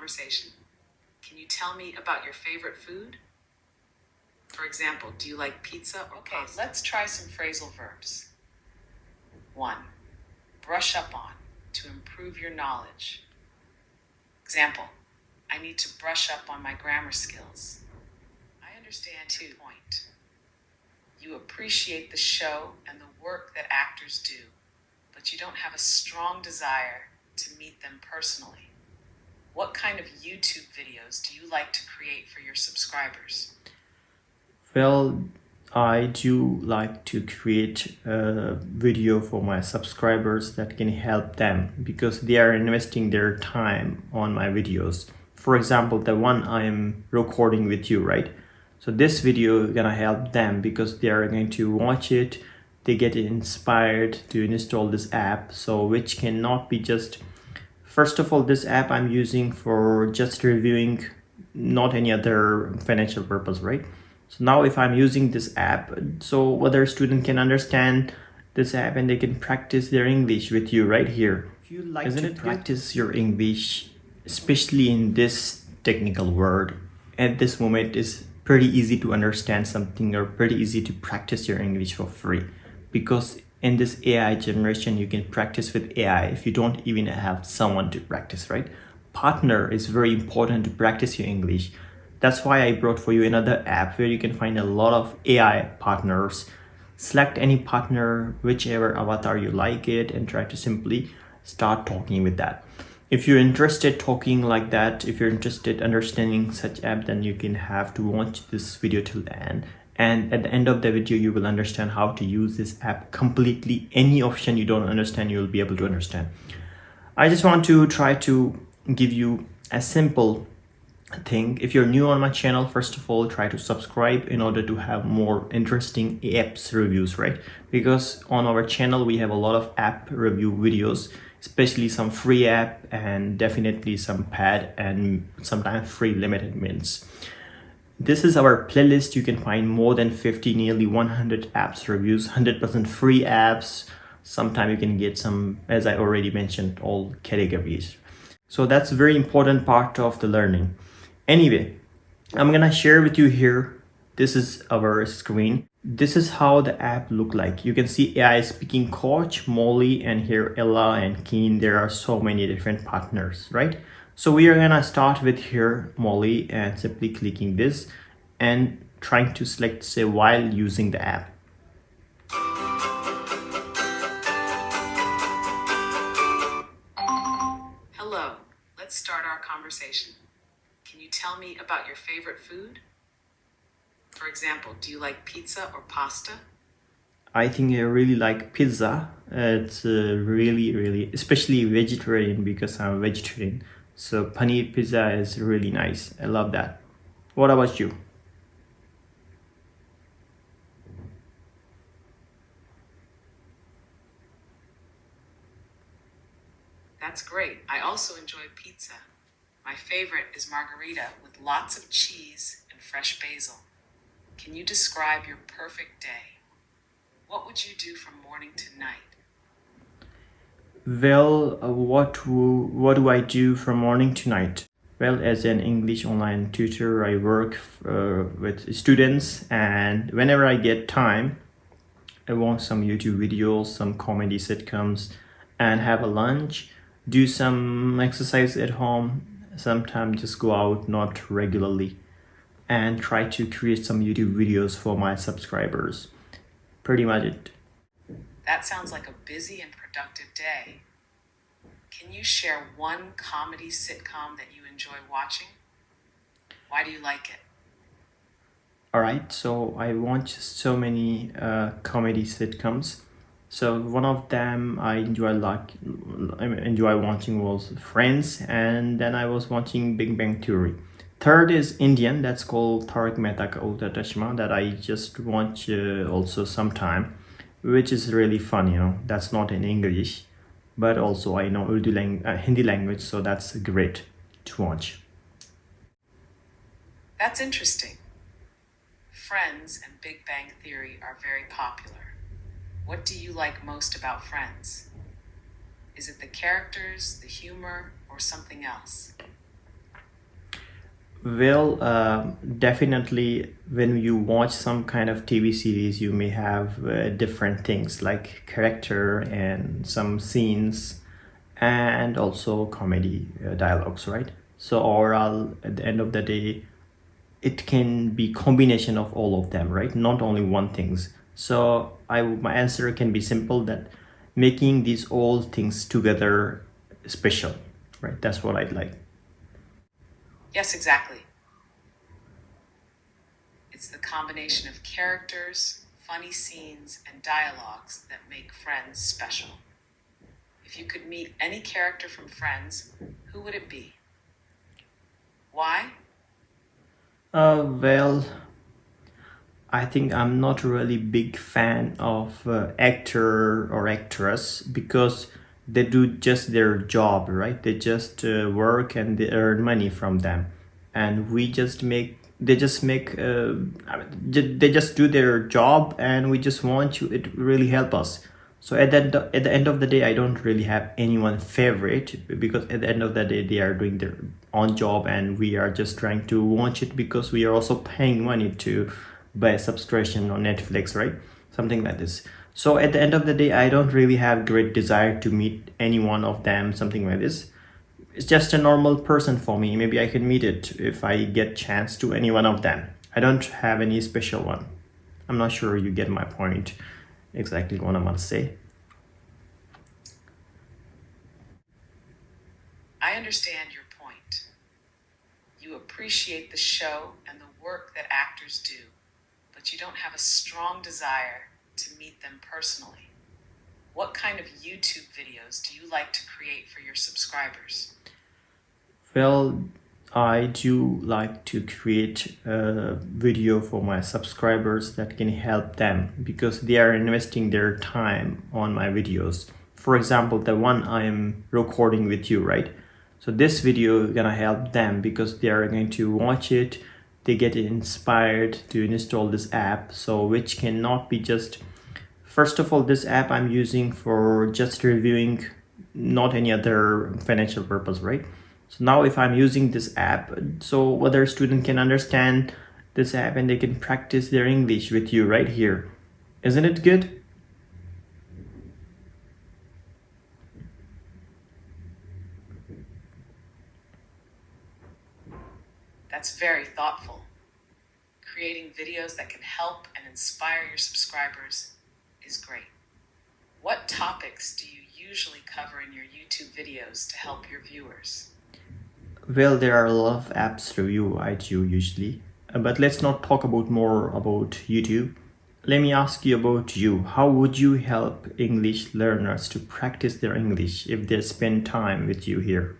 conversation. Can you tell me about your favorite food? For example, do you like pizza or pasta? Let's try some phrasal verbs. 1. Brush up on, to improve your knowledge. Example, I need to brush up on my grammar skills. I understand 2. Point. You appreciate the show and the work that actors do, but you don't have a strong desire to meet them personally. What kind of YouTube videos do you like to create for your subscribers? Well, I do like to create a video for my subscribers that can help them because they are investing their time on my videos. For example, the one I'm recording with you, right? So this video is gonna help them because they are going to watch it. They get inspired to install this app, so which cannot be just, first of all, this app I'm using for just reviewing, not any other financial purpose, right? So now if I'm using this app, so other student can understand this app and they can practice their English with you right here. If you like to practice your English, especially in this technical word, at this moment is pretty easy to understand something or pretty easy to practice your English for free. Because in this AI generation, you can practice with AI if you don't even have someone to practice, right? Partner is very important to practice your English. That's why I brought for you another app where you can find a lot of AI partners. Select any partner, whichever avatar you like it, and try to simply start talking with that. If you're interested talking like that, if you're interested understanding such app, then you can have to watch this video till the end. And at the end of the video, you will understand how to use this app completely. Any option you don't understand, you'll be able to understand. I just want to try to give you a simple thing. If you're new on my channel, first of all, try to subscribe in order to have more interesting apps reviews, right? Because on our channel, we have a lot of app review videos, especially some free app and definitely some paid and sometimes free limited minutes. This is our playlist. You can find more than 50, nearly 100 apps reviews, 100% free apps. Sometimes you can get some, as I already mentioned, all categories. So that's a very important part of the learning. Anyway, I'm gonna share with you here. This is our screen. This is how the app look like. You can see AI speaking coach, Molly, and here Ella and Keen. There are so many different partners, right? So we are gonna start with here Molly and simply clicking this and trying to select say while using the app. Hello, let's start our conversation. Can you tell me about your favorite food? For example, do you like pizza or pasta? I think I really like pizza. It's really, especially vegetarian because I'm a vegetarian. So paneer pizza is really nice. I love that. What about you? That's great. I also enjoy pizza. My favorite is margarita with lots of cheese and fresh basil. Can you describe your perfect day? What would you do from morning to night? Well, what do I do from morning to night? Well, as an English online tutor, I work with students, and whenever I get time, I watch some YouTube videos, some comedy sitcoms, and have a lunch, do some exercise at home, sometimes just go out, not regularly, and try to create some YouTube videos for my subscribers. Pretty much it. That sounds like a busy and productive day. Can you share one comedy sitcom that you enjoy watching? Why do you like it? All right, so I watch so many comedy sitcoms. So one of them I enjoy watching was Friends, and then I was watching Big Bang Theory. Third is Indian, that's called Tarak Mehta Ka Ulta Chashma, that I just watch also sometime, which is really fun, you know. That's not in English, but also I know Hindi language, so that's great to watch. That's interesting. Friends and Big Bang Theory are very popular. What do you like most about Friends? Is it the characters, the humor, or something else? Well, definitely when you watch some kind of TV series, you may have different things like character and some scenes and also comedy dialogues, right? So overall, at the end of the day, it can be combination of all of them, right? Not only one things. So my answer can be simple that making these all things together special, right? That's what I'd like. Yes, exactly. It's the combination of characters, funny scenes, and dialogues that make Friends special. If you could meet any character from Friends, who would it be? Why? Well, I think I'm not really big fan of actor or actress because they do just their job, right? They just work and they earn money from them, and we just make they just make they just do their job, and we just want you it really help us. So at the end of the day, I don't really have anyone favorite because at the end of the day, they are doing their own job, and we are just trying to watch it because we are also paying money to buy a subscription on Netflix, right? Something like this. So at the end of the day, I don't really have great desire to meet any one of them, something like this. It's just a normal person for me. Maybe I can meet it if I get chance to any one of them. I don't have any special one. I'm not sure you get my point exactly what I want to say. I understand your point. You appreciate the show and the work that actors do, but you don't have a strong desire to meet them personally. What kind of YouTube videos do you like to create for your subscribers? Well, I do like to create a video for my subscribers that can help them because they are investing their time on my videos. For example, the one I'm recording with you, right? So this video is gonna help them because they are going to watch it. They get inspired to install this app, so which cannot be just. First of all, this app I'm using for just reviewing, not any other financial purpose, right? So now if I'm using this app, so other student can understand this app and they can practice their English with you right here. Isn't it good? That's very thoughtful. Creating videos that can help and inspire your subscribers is great. What topics do you usually cover in your YouTube videos to help your viewers? Well, there are a lot of apps review I do usually, but let's not talk about more about YouTube. Let me ask you about you. How would you help English learners to practice their English if they spend time with you here?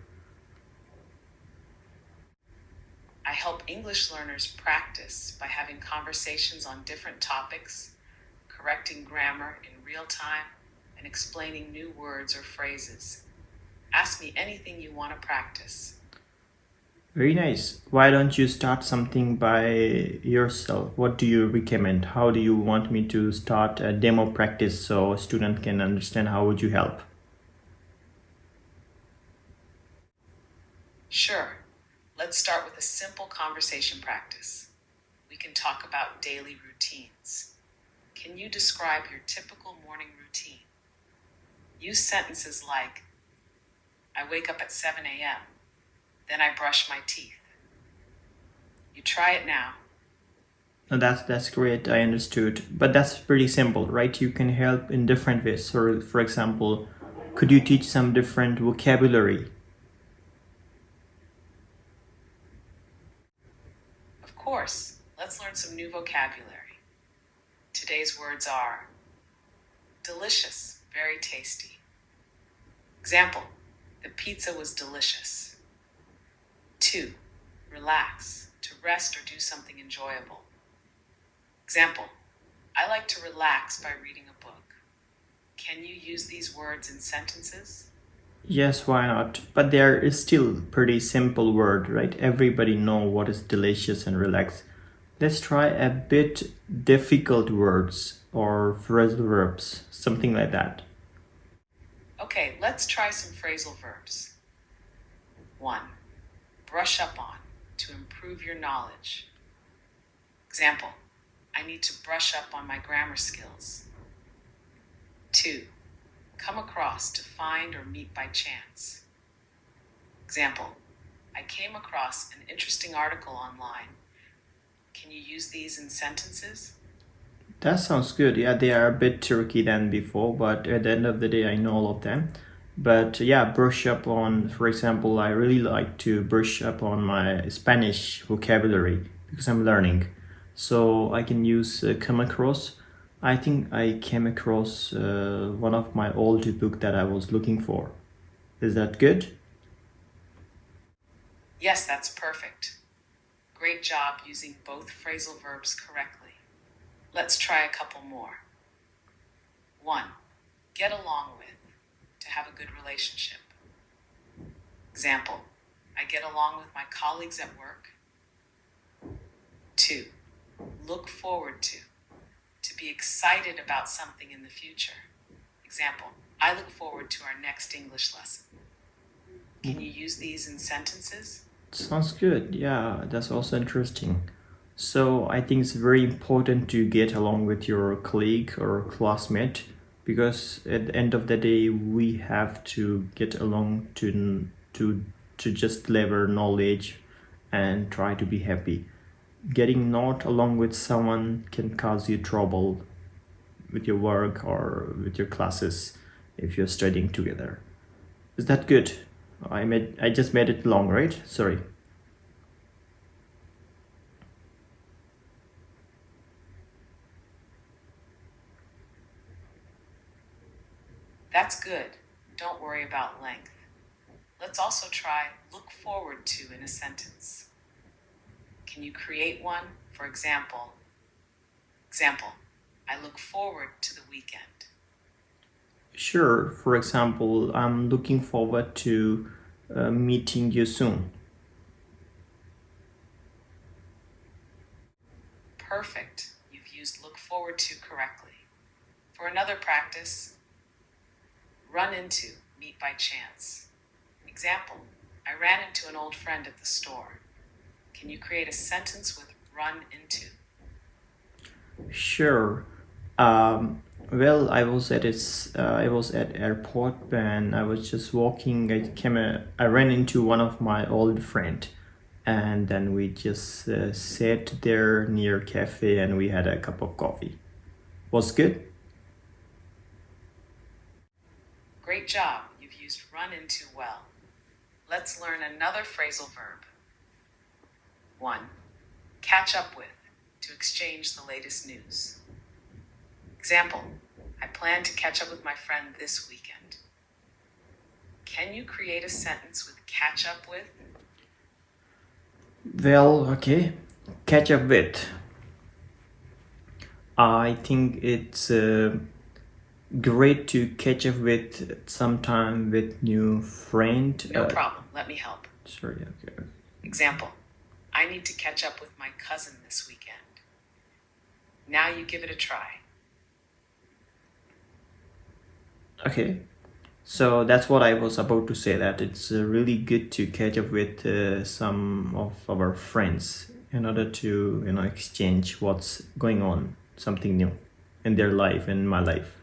I help English learners practice by having conversations on different topics, correcting grammar in real time, and explaining new words or phrases. Ask me anything you want to practice. Very nice. Why don't you start something by yourself? What do you recommend? How do you want me to start a demo practice so a student can understand? How would you help? Sure. Let's start with a simple conversation practice. We can talk about daily routines. Can you describe your typical morning routine? Use sentences like, I wake up at 7 a.m., then I brush my teeth. You try it now. No, that's great. I understood. But that's pretty simple, right? You can help in different ways. So, for example, could you teach some different vocabulary? Of course, let's learn some new vocabulary. Today's words are delicious, very tasty. Example, the pizza was delicious. 2. Relax, to rest or do something enjoyable. Example, I like to relax by reading a book. Can you use these words in sentences? Yes, why not? But there is still pretty simple word, right? Everybody know what is delicious and relax. Let's try a bit difficult words or phrasal verbs, something like that. Okay, let's try some phrasal verbs. 1. Brush up on. to improve your knowledge. Example, I need to brush up on my grammar skills. 2. Come across, to find or meet by chance. Example, I came across an interesting article online. Can you use these in sentences? That sounds good. Yeah, they are a bit tricky than before, but at the end of the day, I know all of them. But yeah, brush up on, for example, I really like to brush up on my Spanish vocabulary because I'm learning. So I can use come across. I think I came across one of my old book that I was looking for. Is that good? Yes, that's perfect. Great job using both phrasal verbs correctly. Let's try a couple more. 1. Get along with, to have a good relationship. Example, I get along with my colleagues at work. 2. Look forward to be excited about something in the future. Example, I look forward to our next English lesson. Can you use these in sentences? Sounds good. Yeah, that's also interesting. So I think it's very important to get along with your colleague or classmate because at the end of the day we have to get along to just lever knowledge and try to be happy. Getting not along with someone can cause you trouble with your work or with your classes if you're studying together. Is that good? I just made it long, right? Sorry. That's good. Don't worry about length. Let's also try look forward to in a sentence. Can you create one? For example, I look forward to the weekend. Sure. For example, I'm looking forward to meeting you soon. Perfect. You've used look forward to correctly. For another practice, run into, meet by chance. Example, I ran into an old friend at the store. Can you create a sentence with run into? Sure. Well, I was at airport and I was just walking. I ran into one of my old friend, and then we just sat there near cafe and we had a cup of coffee. Was good. Great job. You've used run into well. Let's learn another phrasal verb. 1. Catch up with, to exchange the latest news. Example, I plan to catch up with my friend this weekend. Can you create a sentence with catch up with? Well, okay. Catch up with. I think it's great to catch up with sometime with new friend. No problem. Let me help. Sorry. Okay. Example, I need to catch up with my cousin this weekend. Now you give it a try. Okay. So that's what I was about to say, that it's really good to catch up with some of our friends in order to exchange what's going on, something new in their life and my life.